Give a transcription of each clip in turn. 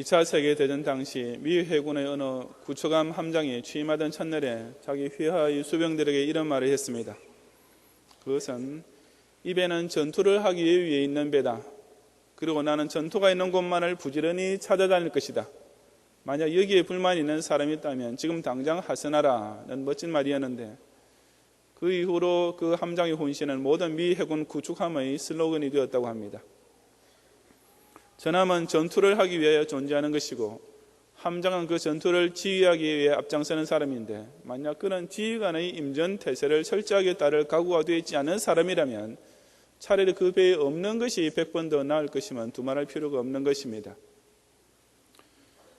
2차 세계대전 당시 미 해군의 어느 구축함 함장이 취임하던 첫날에 자기 휘하의 수병들에게 이런 말을 했습니다. 그것은 이 배는 전투를 하기 위해 있는 배다. 그리고 나는 전투가 있는 곳만을 부지런히 찾아다닐 것이다. 만약 여기에 불만이 있는 사람이 있다면 지금 당장 하선하라는 멋진 말이었는데, 그 이후로 그 함장의 혼신은 모든 미 해군 구축함의 슬로건이 되었다고 합니다. 전함은 전투를 하기 위해 존재하는 것이고, 함장은 그 전투를 지휘하기 위해 앞장서는 사람인데, 만약 그는 지휘관의 임전태세를 철저하게 따를 각오가 되어 있지 않은 사람이라면 차라리 그 배에 없는 것이 100번 더 나을 것이면 두말할 필요가 없는 것입니다.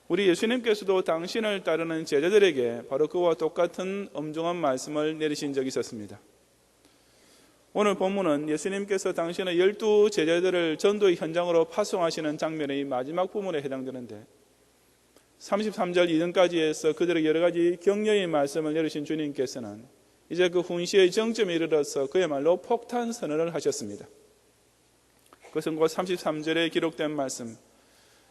우리 예수님께서도 당신을 따르는 제자들에게 바로 그와 똑같은 엄중한 말씀을 내리신 적이 있었습니다. 오늘 본문은 예수님께서 당신의 12 제자들을 전도의 현장으로 파송하시는 장면의 마지막 부분에 해당되는데, 33절 이전까지 해서 그들에게 여러 가지 격려의 말씀을 내리신 주님께서는 이제 그 훈시의 정점에 이르러서 그야말로 폭탄 선언을 하셨습니다. 그것은 곧 33절에 기록된 말씀,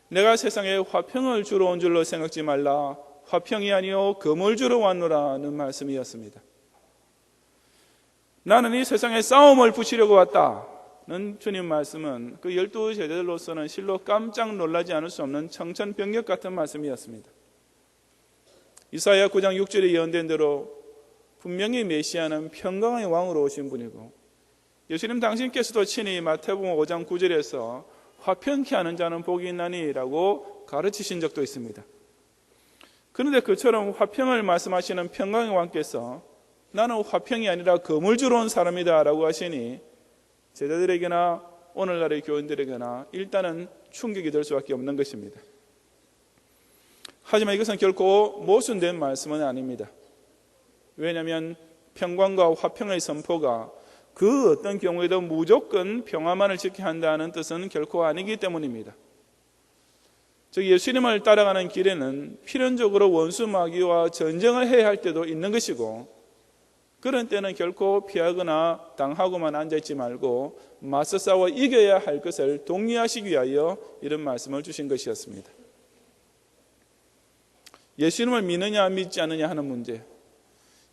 내가 세상에 화평을 주러 온 줄로 생각지 말라. 화평이 아니요 금을 주러 왔노라는 말씀이었습니다. 나는 이 세상에 싸움을 붙이려고 왔다는 주님 말씀은 그 12 제자들로서는 실로 깜짝 놀라지 않을 수 없는 청천벽력 같은 말씀이었습니다. 이사야 9장 6절에 예언된 대로 분명히 메시아는 평강의 왕으로 오신 분이고, 예수님 당신께서도 친히 마태복음 5장 9절에서 화평케 하는 자는 복이 있나니 라고 가르치신 적도 있습니다. 그런데 그처럼 화평을 말씀하시는 평강의 왕께서 나는 화평이 아니라 금을 주러 온 사람이다 라고 하시니 제자들에게나 오늘날의 교인들에게나 일단은 충격이 될 수밖에 없는 것입니다. 하지만 이것은 결코 모순된 말씀은 아닙니다. 왜냐하면 평강과 화평의 선포가 그 어떤 경우에도 무조건 평화만을 지켜야 한다는 뜻은 결코 아니기 때문입니다. 즉 예수님을 따라가는 길에는 필연적으로 원수 마귀와 전쟁을 해야 할 때도 있는 것이고, 그런 때는 결코 피하거나 당하고만 앉아있지 말고 맞서 싸워 이겨야 할 것을 독려하시기 위하여 이런 말씀을 주신 것이었습니다. 예수님을 믿느냐 믿지 않느냐 하는 문제,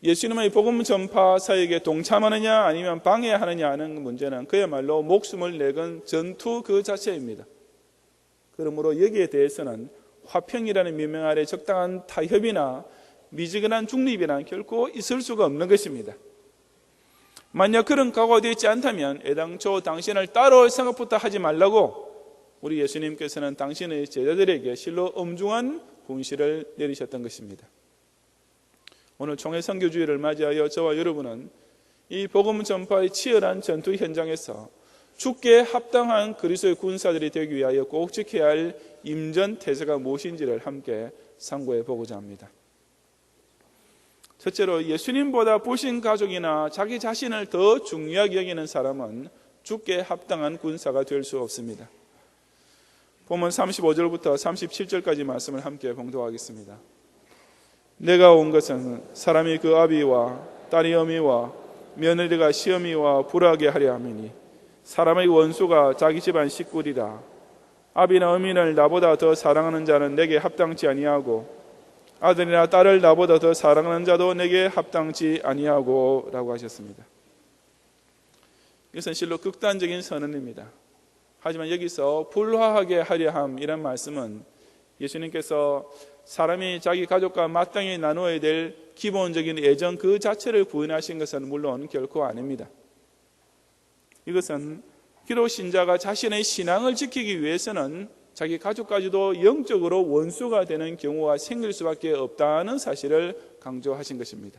예수님의 복음 전파 사역에 동참하느냐 아니면 방해하느냐 하는 문제는 그야말로 목숨을 내건 전투 그 자체입니다. 그러므로 여기에 대해서는 화평이라는 명명 아래 적당한 타협이나 미지근한 중립이란 결코 있을 수가 없는 것입니다. 만약 그런 각오가 되어 있지 않다면 애당초 당신을 따라올 생각부터 하지 말라고 우리 예수님께서는 당신의 제자들에게 실로 엄중한 훈시를 내리셨던 것입니다. 오늘 총회 선교주의를 맞이하여 저와 여러분은 이 복음 전파의 치열한 전투 현장에서 죽게 합당한 그리스도의 군사들이 되기 위하여 꼭 지켜야 할 임전태세가 무엇인지를 함께 상고해 보고자 합니다. 첫째로, 예수님보다 불신 가족이나 자기 자신을 더 중요하게 여기는 사람은 죽게 합당한 군사가 될 수 없습니다. 본문 35절부터 37절까지 말씀을 함께 봉독하겠습니다. 내가 온 것은 사람이 그 아비와 딸이 어미와 며느리가 시어미와 불하게 하려 함이니 사람의 원수가 자기 집안 식구리라. 아비나 어미를 나보다 더 사랑하는 자는 내게 합당치 아니하고 아들이나 딸을 나보다 더 사랑하는 자도 내게 합당치 아니하고 라고 하셨습니다. 이것은 실로 극단적인 선언입니다. 하지만 여기서 불화하게 하려 함 이란 말씀은 예수님께서 사람이 자기 가족과 마땅히 나누어야 될 기본적인 애정 그 자체를 부인하신 것은 물론 결코 아닙니다. 이것은 기독 신자가 자신의 신앙을 지키기 위해서는 자기 가족까지도 영적으로 원수가 되는 경우가 생길 수밖에 없다는 사실을 강조하신 것입니다.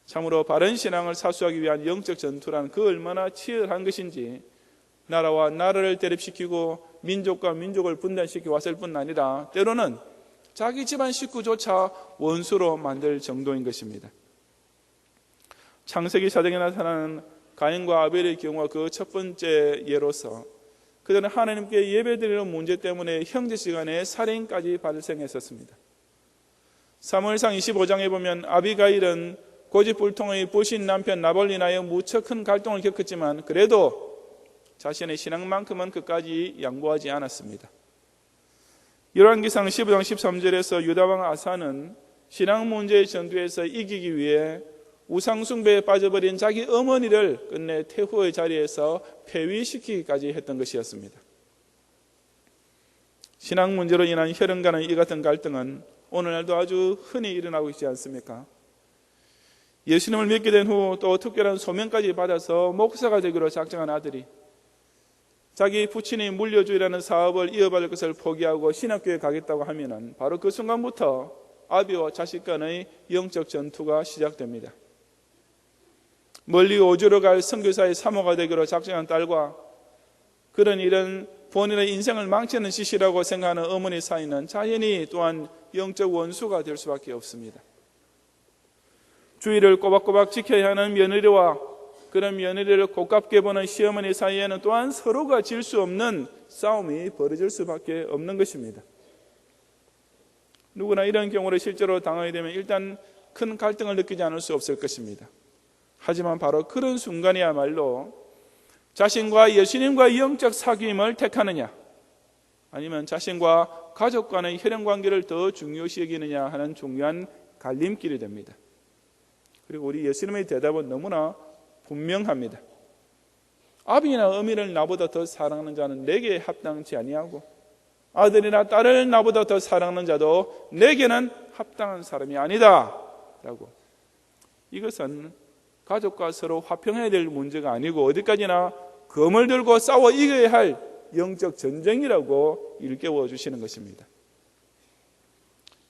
참으로 바른 신앙을 사수하기 위한 영적 전투란 그 얼마나 치열한 것인지 나라와 나라를 대립시키고 민족과 민족을 분단시켜 왔을 뿐 아니라 때로는 자기 집안 식구조차 원수로 만들 정도인 것입니다. 창세기 사정에 나타나는 가인과 아벨의 경우가 그 첫 번째 예로서 그들은 하나님께 예배드리는 문제 때문에 형제시간에 살인까지 발생했었습니다. 사무엘상 25장에 보면 아비가일은 고집불통의 부신 남편 나볼리 인하여 무척 큰 갈등을 겪었지만 그래도 자신의 신앙만큼은 끝까지 양보하지 않았습니다. 열왕기상 15장 13절에서 유다왕 아사는 신앙 문제의 전투에서 이기기 위해 우상숭배에 빠져버린 자기 어머니를 끝내 태후의 자리에서 폐위시키기까지 했던 것이었습니다. 신앙 문제로 인한 혈연과는 이 같은 갈등은 오늘날도 아주 흔히 일어나고 있지 않습니까? 예수님을 믿게 된 후 또 특별한 소명까지 받아서 목사가 되기로 작정한 아들이 자기 부친이 물려주이라는 사업을 이어받을 것을 포기하고 신학교에 가겠다고 하면은 바로 그 순간부터 아비와 자식 간의 영적 전투가 시작됩니다. 멀리 오주로 갈 선교사의 사모가 되기로 작정한 딸과 그런 일은 본인의 인생을 망치는 짓이라고 생각하는 어머니 사이는 자연히 또한 영적 원수가 될 수밖에 없습니다. 주의를 꼬박꼬박 지켜야 하는 며느리와 그런 며느리를 고깝게 보는 시어머니 사이에는 또한 서로가 질 수 없는 싸움이 벌어질 수밖에 없는 것입니다. 누구나 이런 경우를 실제로 당하게 되면 일단 큰 갈등을 느끼지 않을 수 없을 것입니다. 하지만 바로 그런 순간이야말로 자신과 예수님과의 영적 사귐을 택하느냐 아니면 자신과 가족 간의 혈연관계를 더 중요시 여기느냐 하는 중요한 갈림길이 됩니다. 그리고 우리 예수님의 대답은 너무나 분명합니다. 아비나 어미를 나보다 더 사랑하는 자는 내게 합당치 아니하고 아들이나 딸을 나보다 더 사랑하는 자도 내게는 합당한 사람이 아니다 라고. 이것은 가족과 서로 화평해야 될 문제가 아니고 어디까지나 검을 들고 싸워 이겨야 할 영적 전쟁이라고 일깨워 주시는 것입니다.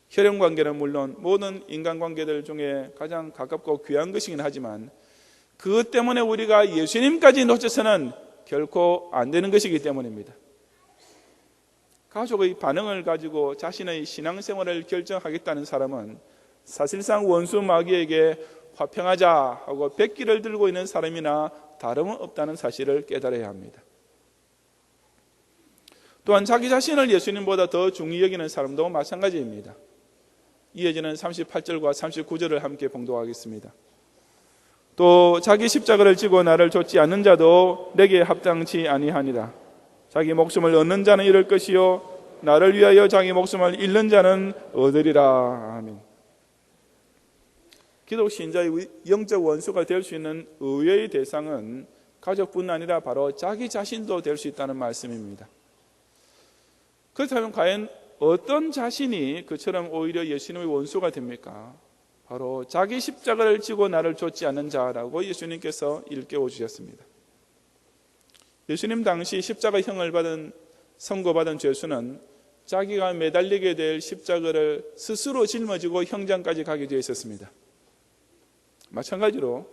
혈연관계는 물론 모든 인간관계들 중에 가장 가깝고 귀한 것이긴 하지만 그것 때문에 우리가 예수님까지 놓쳐서는 결코 안 되는 것이기 때문입니다. 가족의 반응을 가지고 자신의 신앙생활을 결정하겠다는 사람은 사실상 원수 마귀에게 화평하자 하고 백기를 들고 있는 사람이나 다름은 없다는 사실을 깨달아야 합니다. 또한 자기 자신을 예수님보다 더 중히 여기는 사람도 마찬가지입니다. 이어지는 38절과 39절을 함께 봉독하겠습니다. 또 자기 십자가를 지고 나를 좇지 않는 자도 내게 합당치 아니하니라. 자기 목숨을 얻는 자는 잃을 것이요 나를 위하여 자기 목숨을 잃는 자는 얻으리라. 아멘. 기독 신자의 영적 원수가 될 수 있는 의외의 대상은 가족뿐 아니라 바로 자기 자신도 될 수 있다는 말씀입니다. 그렇다면 과연 어떤 자신이 그처럼 오히려 예수님의 원수가 됩니까? 바로 자기 십자가를 지고 나를 좇지 않는 자라고 예수님께서 일깨워 주셨습니다. 예수님 당시 십자가형을 선고받은 죄수는 자기가 매달리게 될 십자가를 스스로 짊어지고 형장까지 가게 되어 있었습니다. 마찬가지로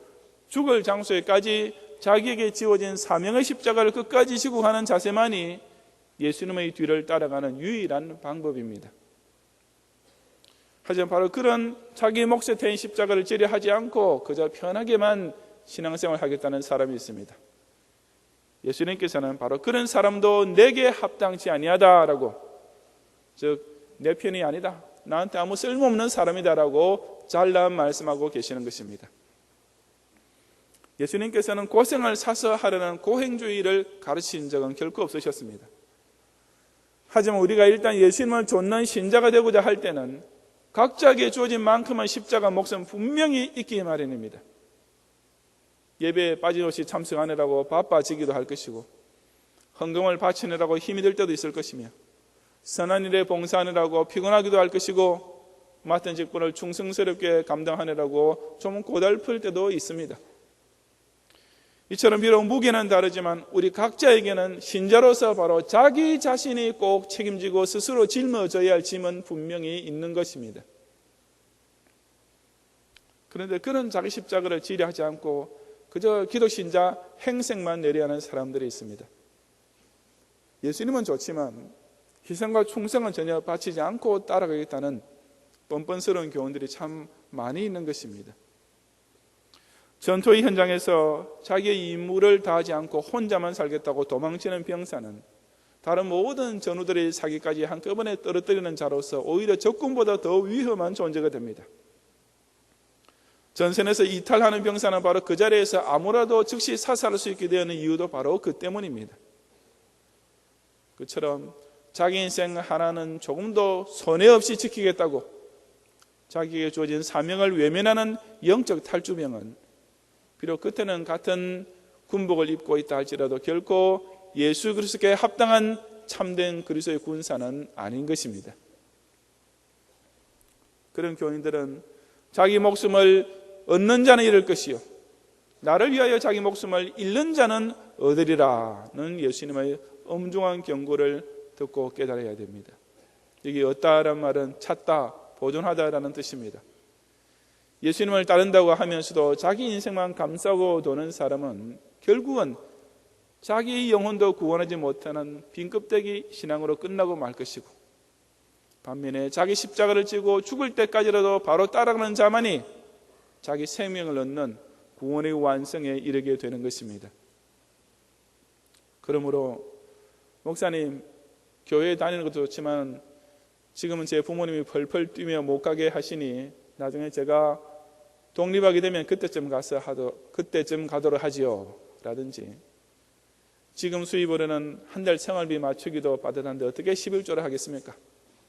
죽을 장소에까지 자기에게 지워진 사명의 십자가를 끝까지 지고 가는 자세만이 예수님의 뒤를 따라가는 유일한 방법입니다. 하지만 바로 그런 자기 몫에 태인 십자가를 지려 하지 않고 그저 편하게만 신앙생활을 하겠다는 사람이 있습니다. 예수님께서는 바로 그런 사람도 내게 합당치 아니하다라고, 즉 내 편이 아니다, 나한테 아무 쓸모없는 사람이다라고 잘라 말씀하고 계시는 것입니다. 예수님께서는 고생을 사서 하려는 고행주의를 가르친 적은 결코 없으셨습니다. 하지만 우리가 일단 예수님을 좇는 신자가 되고자 할 때는 각자에게 주어진 만큼의 십자가 몫은 분명히 있기 마련입니다. 예배에 빠짐없이 참석하느라고 바빠지기도 할 것이고 헌금을 바치느라고 힘이 들 때도 있을 것이며 선한 일에 봉사하느라고 피곤하기도 할 것이고 맡은 직분을 충성스럽게 감당하느라고 좀 고달플 때도 있습니다. 이처럼 비록 무게는 다르지만 우리 각자에게는 신자로서 바로 자기 자신이 꼭 책임지고 스스로 짊어져야 할 짐은 분명히 있는 것입니다. 그런데 그런 자기 십자가를 지려 하지 않고 그저 기독신자 행색만 내려 하는 사람들이 있습니다. 예수님은 좋지만 희생과 충성은 전혀 바치지 않고 따라가겠다는 뻔뻔스러운 교훈들이 참 많이 있는 것입니다. 전투의 현장에서 자기의 임무를 다하지 않고 혼자만 살겠다고 도망치는 병사는 다른 모든 전우들의 사기까지 한꺼번에 떨어뜨리는 자로서 오히려 적군보다 더 위험한 존재가 됩니다. 전선에서 이탈하는 병사는 바로 그 자리에서 아무라도 즉시 사살할 수 있게 되는 이유도 바로 그 때문입니다. 그처럼 자기 인생 하나는 조금도 손해 없이 지키겠다고 자기에게 주어진 사명을 외면하는 영적 탈주병은 비록 그때는 같은 군복을 입고 있다 할지라도 결코 예수 그리스도께 합당한 참된 그리스도의 군사는 아닌 것입니다. 그런 교인들은 자기 목숨을 얻는 자는 잃을 것이요 나를 위하여 자기 목숨을 잃는 자는 얻으리라는 예수님의 엄중한 경고를 듣고 깨달아야 됩니다. 여기 얻다라는 말은 찾다, 보존하다라는 뜻입니다. 예수님을 따른다고 하면서도 자기 인생만 감싸고 도는 사람은 결국은 자기 영혼도 구원하지 못하는 빈껍데기 신앙으로 끝나고 말 것이고, 반면에 자기 십자가를 지고 죽을 때까지라도 바로 따라가는 자만이 자기 생명을 얻는 구원의 완성에 이르게 되는 것입니다. 그러므로 목사님 교회에 다니는 것도 좋지만 지금은 제 부모님이 펄펄 뛰며 못 가게 하시니 나중에 제가 독립하게 되면 그때쯤 가도록 하지요 라든지, 지금 수입으로는 한 달 생활비 맞추기도 빠듯한데 어떻게 11조를 하겠습니까?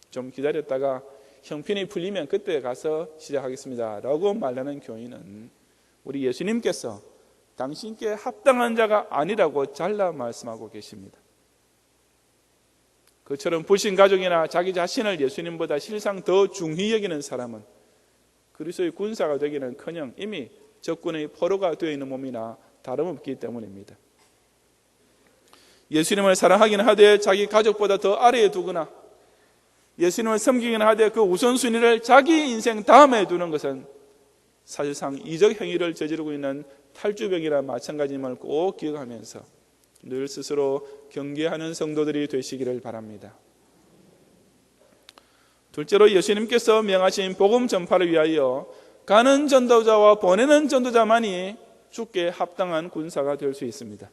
좀 기다렸다가 형편이 풀리면 그때 가서 시작하겠습니다 라고 말하는 교인은 우리 예수님께서 당신께 합당한 자가 아니라고 잘라 말씀하고 계십니다. 그처럼 불신 가족이나 자기 자신을 예수님보다 실상 더 중히 여기는 사람은 그리스도의 군사가 되기는커녕 이미 적군의 포로가 되어 있는 몸이나 다름없기 때문입니다. 예수님을 사랑하기는 하되 자기 가족보다 더 아래에 두거나 예수님을 섬기기는 하되 그 우선순위를 자기 인생 다음에 두는 것은 사실상 이적 행위를 저지르고 있는 탈주병이나 마찬가지임을 꼭 기억하면서 늘 스스로 경계하는 성도들이 되시기를 바랍니다. 둘째로 예수님께서 명하신 복음 전파를 위하여 가는 전도자와 보내는 전도자만이 주께 합당한 군사가 될 수 있습니다.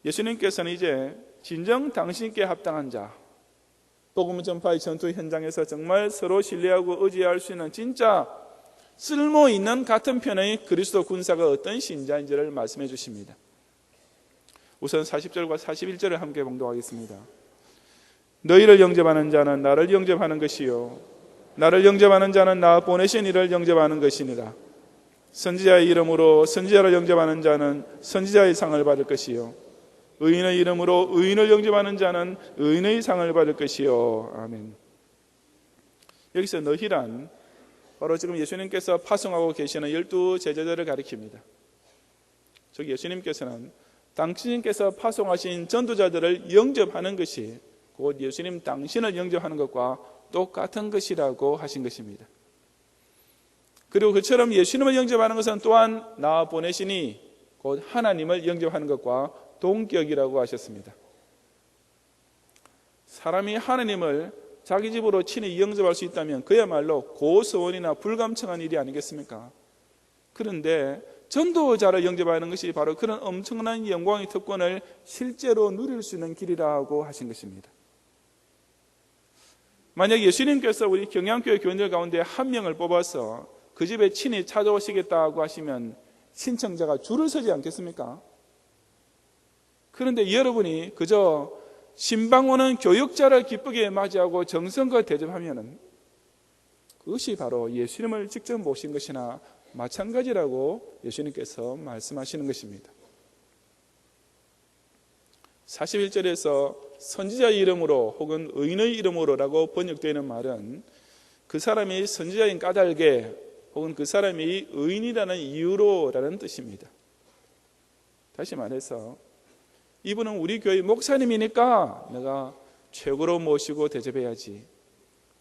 예수님께서는 이제 진정 당신께 합당한 자, 복음 전파의 전투 현장에서 정말 서로 신뢰하고 의지할 수 있는 진짜 쓸모 있는 같은 편의 그리스도 군사가 어떤 신자인지를 말씀해 주십니다. 우선 40절과 41절을 함께 봉독하겠습니다. 너희를 영접하는 자는 나를 영접하는 것이요 나를 영접하는 자는 나 보내신 이를 영접하는 것이니라. 선지자의 이름으로 선지자를 영접하는 자는 선지자의 상을 받을 것이요 의인의 이름으로 의인을 영접하는 자는 의인의 상을 받을 것이요. 아멘. 여기서 너희란 바로 지금 예수님께서 파송하고 계시는 12 제자들을 가리킵니다. 즉 예수님께서는 당신께서 파송하신 전도자들을 영접하는 것이 곧 예수님 당신을 영접하는 것과 똑같은 것이라고 하신 것입니다. 그리고 그처럼 예수님을 영접하는 것은 또한 나 보내시니 곧 하나님을 영접하는 것과 동격이라고 하셨습니다. 사람이 하나님을 자기 집으로 친히 영접할 수 있다면 그야말로 고소원이나 불감청한 일이 아니겠습니까? 그런데 전도자를 영접하는 것이 바로 그런 엄청난 영광의 특권을 실제로 누릴 수 있는 길이라고 하신 것입니다. 만약 예수님께서 우리 경양교회 교인들 가운데 한 명을 뽑아서 그 집에 친히 찾아오시겠다고 하시면 신청자가 줄을 서지 않겠습니까? 그런데 여러분이 그저 신방 오는 교육자를 기쁘게 맞이하고 정성껏 대접하면 그것이 바로 예수님을 직접 모신 것이나 마찬가지라고 예수님께서 말씀하시는 것입니다. 41절에서 선지자의 이름으로 혹은 의인의 이름으로라고 번역되어 있는 말은 그 사람이 선지자인 까닭에 혹은 그 사람이 의인이라는 이유로라는 뜻입니다. 다시 말해서 이분은 우리 교회 목사님이니까 내가 최고로 모시고 대접해야지,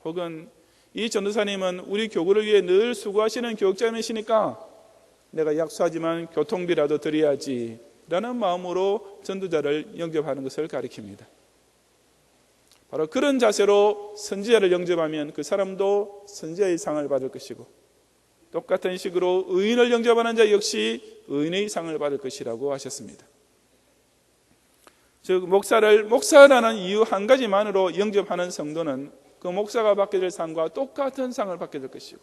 혹은 이 전도사님은 우리 교구를 위해 늘 수고하시는 교육자님이시니까 내가 약소하지만 교통비라도 드려야지 라는 마음으로 전도자를 영접하는 것을 가리킵니다. 바로 그런 자세로 선지자를 영접하면 그 사람도 선지자의 상을 받을 것이고, 똑같은 식으로 의인을 영접하는 자 역시 의인의 상을 받을 것이라고 하셨습니다. 즉 목사를 목사라는 이유 한 가지만으로 영접하는 성도는 그 목사가 받게 될 상과 똑같은 상을 받게 될 것이고,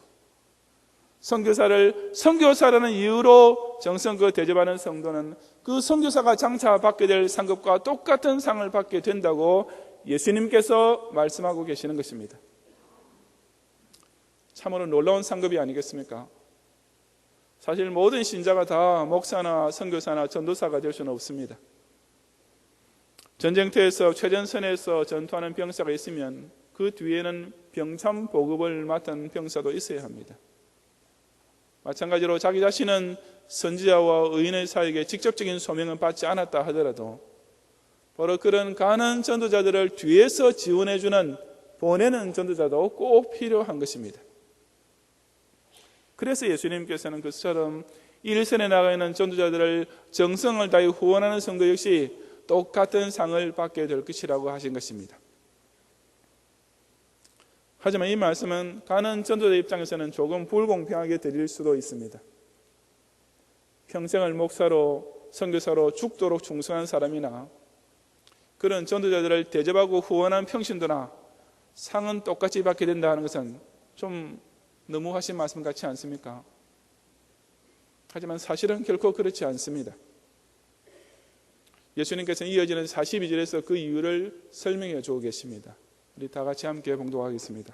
선교사라는 이유로 정성껏 대접하는 성도는 그 선교사가 장차 받게 될 상급과 똑같은 상을 받게 된다고 예수님께서 말씀하고 계시는 것입니다. 참으로 놀라운 상급이 아니겠습니까? 사실 모든 신자가 다 목사나 선교사나 전도사가 될 수는 없습니다. 전쟁터에서 최전선에서 전투하는 병사가 있으면 그 뒤에는 병참 보급을 맡은 병사도 있어야 합니다. 마찬가지로 자기 자신은 선지자와 의인의 사역에 직접적인 소명은 받지 않았다 하더라도 바로 그런 가난한 전도자들을 뒤에서 지원해주는 보내는 전도자도 꼭 필요한 것입니다. 그래서 예수님께서는 그처럼 일선에 나가 있는 전도자들을 정성을 다해 후원하는 성도 역시 똑같은 상을 받게 될 것이라고 하신 것입니다. 하지만 이 말씀은 가난한 전도자 입장에서는 조금 불공평하게 들릴 수도 있습니다. 평생을 목사로 선교사로 죽도록 충성한 사람이나 그런 전도자들을 대접하고 후원한 평신도나 상은 똑같이 받게 된다 하는 것은 좀 너무하신 말씀 같지 않습니까? 하지만 사실은 결코 그렇지 않습니다. 예수님께서는 이어지는 42절에서 그 이유를 설명해 주고 계십니다. 우리 다 같이 함께 봉독하겠습니다.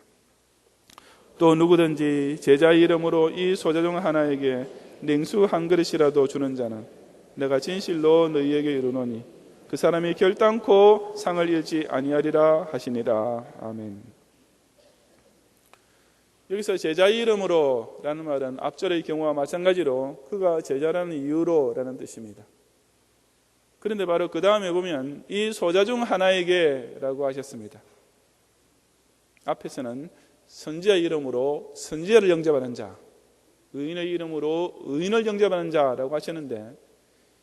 또 누구든지 제자의 이름으로 이 소자 중 하나에게 냉수 한 그릇이라도 주는 자는 내가 진실로 너희에게 이르노니 그 사람이 결단코 상을 잃지 아니하리라 하시니라. 아멘. 여기서 제자의 이름으로 라는 말은 앞절의 경우와 마찬가지로 그가 제자라는 이유로 라는 뜻입니다. 그런데 바로 그 다음에 보면 이 소자 중 하나에게 라고 하셨습니다. 앞에서는 선지자의 이름으로 선지자를 영접하는 자, 의인의 이름으로 의인을 영접하는 자라고 하셨는데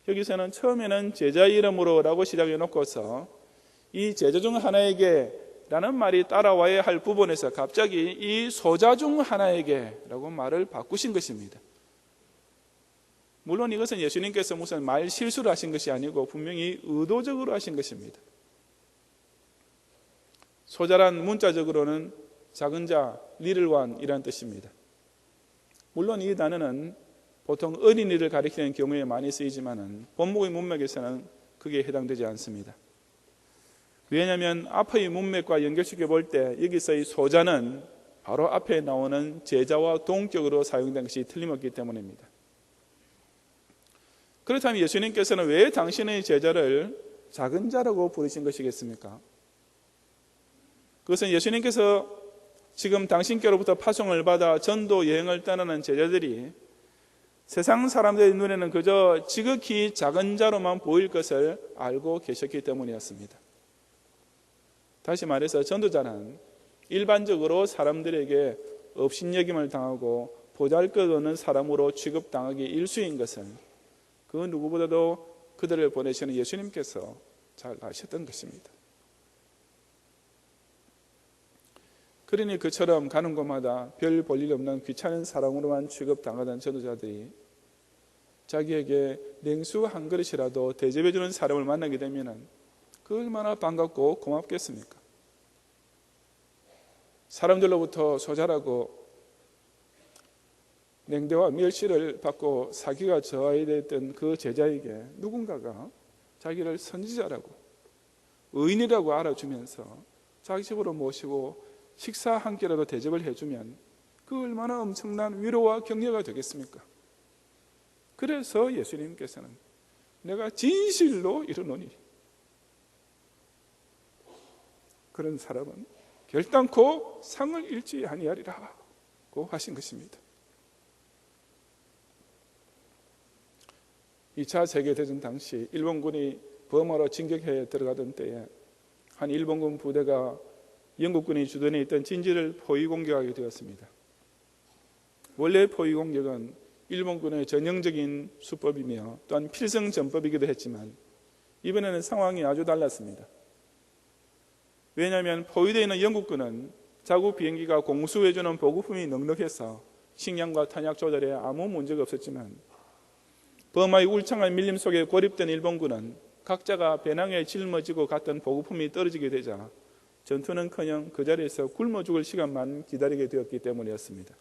여기서는 처음에는 제자의 이름으로 라고 시작해 놓고서 이 제자 중 하나에게 라는 말이 따라와야 할 부분에서 갑자기 이 소자 중 하나에게 라고 말을 바꾸신 것입니다. 물론 이것은 예수님께서 무슨 말 실수를 하신 것이 아니고 분명히 의도적으로 하신 것입니다. 소자란 문자적으로는 작은 자, little one이라는 뜻입니다. 물론 이 단어는 보통 어린이를 가리키는 경우에 많이 쓰이지만 본문의 문맥에서는 그게 해당되지 않습니다. 왜냐하면 앞의 문맥과 연결시켜 볼 때 여기서 이 소자는 바로 앞에 나오는 제자와 동격으로 사용된 것이 틀림없기 때문입니다. 그렇다면 예수님께서는 왜 당신의 제자를 작은 자라고 부르신 것이겠습니까? 그것은 예수님께서 지금 당신께로부터 파송을 받아 전도 여행을 떠나는 제자들이 세상 사람들의 눈에는 그저 지극히 작은 자로만 보일 것을 알고 계셨기 때문이었습니다. 다시 말해서 전도자는 일반적으로 사람들에게 업신여김을 당하고 보잘것없는 사람으로 취급당하기 일쑤인 것을 그 누구보다도 그들을 보내시는 예수님께서 잘 아셨던 것입니다. 그러니 그처럼 가는 곳마다 별 볼 일 없는 귀찮은 사람으로만 취급당하던 전도자들이 자기에게 냉수 한 그릇이라도 대접해주는 사람을 만나게 되면 그 얼마나 반갑고 고맙겠습니까? 사람들로부터 소자라고 냉대와 멸시를 받고 사기가 저하됐던 그 제자에게 누군가가 자기를 선지자라고 의인이라고 알아주면서 자기 집으로 모시고 식사 한 끼라도 대접을 해주면 그 얼마나 엄청난 위로와 격려가 되겠습니까? 그래서 예수님께서는 내가 진실로 이르노니 그런 사람은 결단코 상을 잃지 아니하리라고 하신 것입니다. 2차 세계대전 당시 일본군이 버마로 진격해 들어가던 때에 한 일본군 부대가 영국군이 주둔해 있던 진지를 포위 공격하게 되었습니다. 원래 포위 공격은 일본군의 전형적인 수법이며 또한 필승전법이기도 했지만 이번에는 상황이 아주 달랐습니다. 왜냐하면 포위되어 있는 영국군은 자국 비행기가 공수해주는 보급품이 넉넉해서 식량과 탄약 조달에 아무 문제가 없었지만 버마의 울창한 밀림 속에 고립된 일본군은 각자가 배낭에 짊어지고 갔던 보급품이 떨어지게 되자 전투는커녕 그 자리에서 굶어 죽을 시간만 기다리게 되었기 때문이었습니다.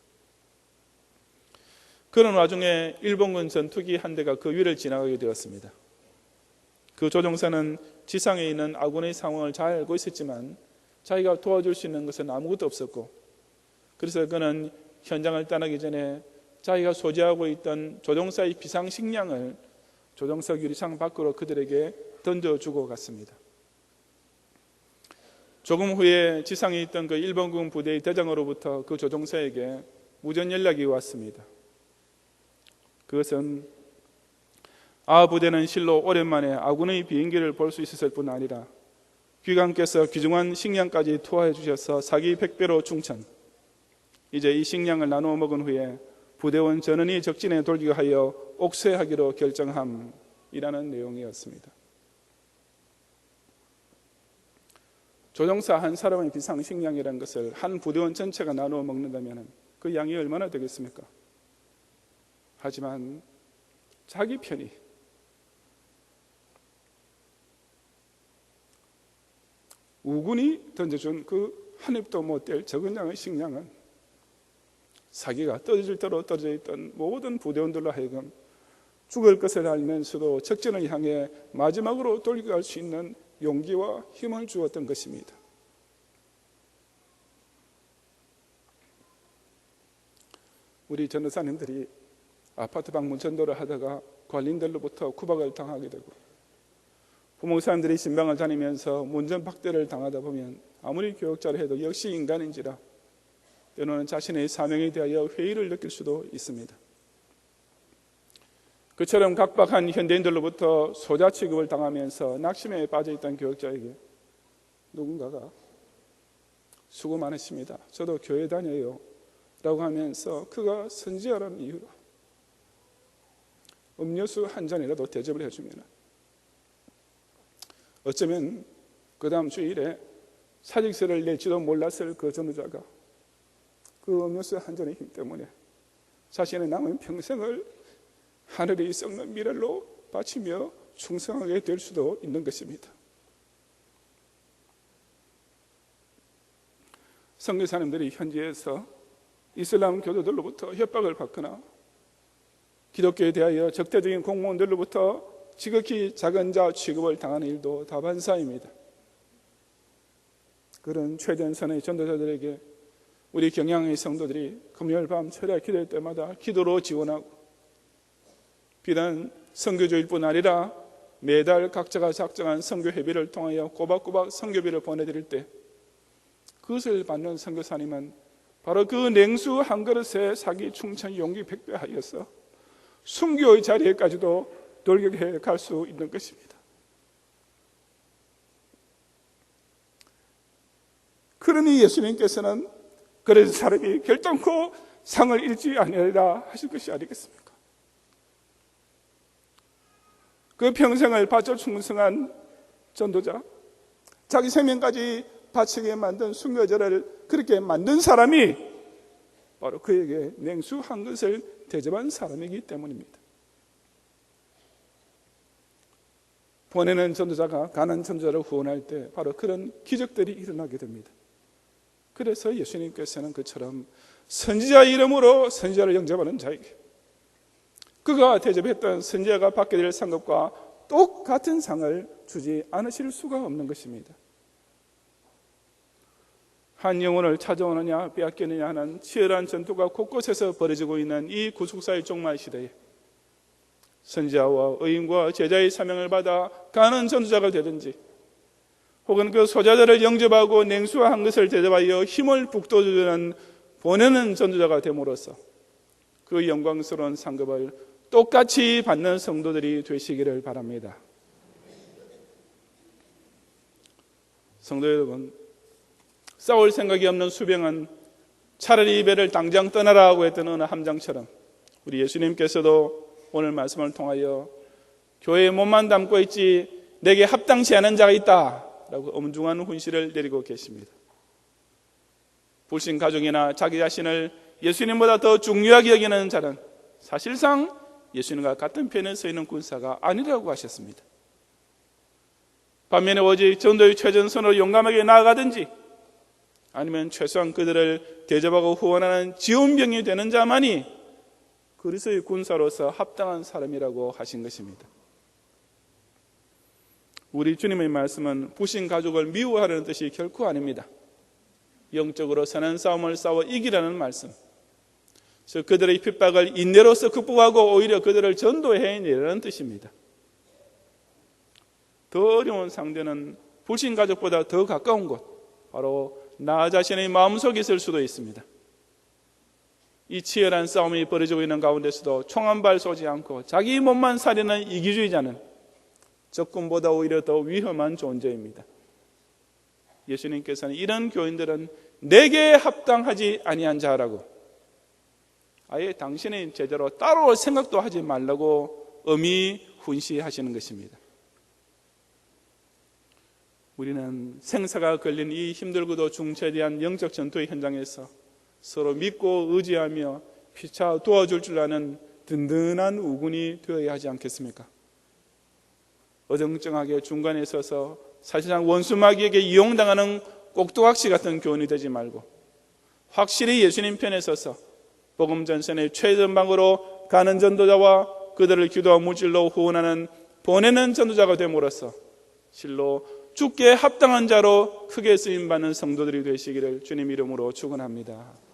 그런 와중에 일본군 전투기 한 대가 그 위를 지나가게 되었습니다. 그 조종사는 지상에 있는 아군의 상황을 잘 알고 있었지만 자기가 도와줄 수 있는 것은 아무것도 없었고, 그래서 그는 현장을 떠나기 전에 자기가 소지하고 있던 조종사의 비상식량을 조종석 유리창 밖으로 그들에게 던져주고 갔습니다. 조금 후에 지상에 있던 그 일본군 부대의 대장으로부터 그 조종사에게 무전 연락이 왔습니다. 그것은 부대는 실로 오랜만에 아군의 비행기를 볼 수 있었을 뿐 아니라 귀관께서 귀중한 식량까지 투하해 주셔서 사기 100배로 충천. 이제 이 식량을 나누어 먹은 후에 부대원 전원이 적진에 돌기로 하여 옥쇄하기로 결정함이라는 내용이었습니다. 조종사 한 사람의 비상식량이라는 것을 한 부대원 전체가 나누어 먹는다면 그 양이 얼마나 되겠습니까? 하지만 자기 편이 우군이 던져준 그 한 입도 못 될 적은 양의 식량은 사기가 떨어질 대로 떨어져 있던 모든 부대원들로 하여금 죽을 것을 알면서도 적진을 향해 마지막으로 돌아갈 수 있는 용기와 힘을 주었던 것입니다. 우리 전도사님들이 아파트 방문 전도를 하다가 관리인들로부터 구박을 당하게 되고, 부목사님들이 신방을 다니면서 문전박대를 당하다 보면 아무리 교육자를 해도 역시 인간인지라 때로는 자신의 사명에 대하여 회의를 느낄 수도 있습니다. 그처럼 각박한 현대인들로부터 소자 취급을 당하면서 낙심에 빠져있던 교육자에게 누군가가 수고 많으십니다, 저도 교회 다녀요 라고 하면서 그가 선지자라는 이유로 음료수 한 잔이라도 대접을 해주면 어쩌면 그 다음 주일에 사직서를 낼지도 몰랐을 그 전도자가 그 음료수 한 잔의 힘 때문에 자신의 남은 평생을 하늘이 썩는 미랄로 바치며 충성하게 될 수도 있는 것입니다. 선교사님들이 현지에서 이슬람 교도들로부터 협박을 받거나 기독교에 대하여 적대적인 공무원들로부터 지극히 작은 자 취급을 당하는 일도 다반사입니다. 그런 최전선의 전도자들에게 우리 경양의 성도들이 금요일 밤 철야 기도할 때마다 기도로 지원하고, 비단 선교주일 뿐 아니라 매달 각자가 작정한 선교회비를 통하여 꼬박꼬박 선교비를 보내드릴 때 그것을 받는 선교사님은 바로 그 냉수 한 그릇에 사기 충천 용기 100배 하여서 순교의 자리에까지도 돌격해 갈 수 있는 것입니다. 그러니 예수님께서는 그래서 사람이 결단코 상을 잃지 아니하리라 하실 것이 아니겠습니까? 그 평생을 바쳐 충성한 전도자, 자기 생명까지 바치게 만든 순교자를 그렇게 만든 사람이 바로 그에게 냉수 한 것을 대접한 사람이기 때문입니다. 보내는 전도자가 가는 전도자를 후원할 때 바로 그런 기적들이 일어나게 됩니다. 그래서 예수님께서는 그처럼 선지자 이름으로 선지자를 영접하는 자에게 그가 대접했던 선지자가 받게 될 상급과 똑같은 상을 주지 않으실 수가 없는 것입니다. 한 영혼을 찾아오느냐 빼앗기느냐 하는 치열한 전투가 곳곳에서 벌어지고 있는 이 구속사의 종말 시대에 선지자와 의인과 제자의 사명을 받아 가는 전도자가 되든지, 혹은 그 소자들을 영접하고 냉수한 것을 대접하여 힘을 북돋우는 보내는 전도자가 됨으로써 그 영광스러운 상급을 똑같이 받는 성도들이 되시기를 바랍니다. 성도 여러분, 싸울 생각이 없는 수병은 차라리 이 배를 당장 떠나라고 했던 어느 함장처럼 우리 예수님께서도 오늘 말씀을 통하여 교회에 몸만 담고 있지 내게 합당치 않은 자가 있다 라고 엄중한 훈시를 내리고 계십니다. 불신 가족이나 자기 자신을 예수님보다 더 중요하게 여기는 자는 사실상 예수님과 같은 편에 서 있는 군사가 아니라고 하셨습니다. 반면에 오직 전도의 최전선으로 용감하게 나아가든지 아니면 최소한 그들을 대접하고 후원하는 지원병이 되는 자만이 그리스도의 군사로서 합당한 사람이라고 하신 것입니다. 우리 주님의 말씀은 부신 가족을 미워하려는 뜻이 결코 아닙니다. 영적으로 선한 싸움을 싸워 이기라는 말씀. 그래서 그들의 핍박을 인내로서 극복하고 오히려 그들을 전도해내라는 뜻입니다. 더 어려운 상대는 불신 가족보다 더 가까운 곳, 바로 나 자신의 마음속에 있을 수도 있습니다. 이 치열한 싸움이 벌어지고 있는 가운데서도 총 한 발 쏘지 않고 자기 몸만 살리는 이기주의자는 적군보다 오히려 더 위험한 존재입니다. 예수님께서는 이런 교인들은 내게 합당하지 아니한 자라고, 아예 당신의 제자로 따라올 생각도 하지 말라고 어미훈시하시는 것입니다. 우리는 생사가 걸린 이 힘들고도 중차대한 영적 전투의 현장에서 서로 믿고 의지하며 피차 도와줄 줄 아는 든든한 우군이 되어야 하지 않겠습니까? 어정쩡하게 중간에 서서 사실상 원수마귀에게 이용당하는 꼭두각시 같은 교훈이 되지 말고 확실히 예수님 편에 서서 복음 전선의 최전방으로 가는 전도자와 그들을 기도와 물질로 후원하는 보내는 전도자가 됨으로써 실로 주께 합당한 자로 크게 쓰임받는 성도들이 되시기를 주님 이름으로 축원합니다.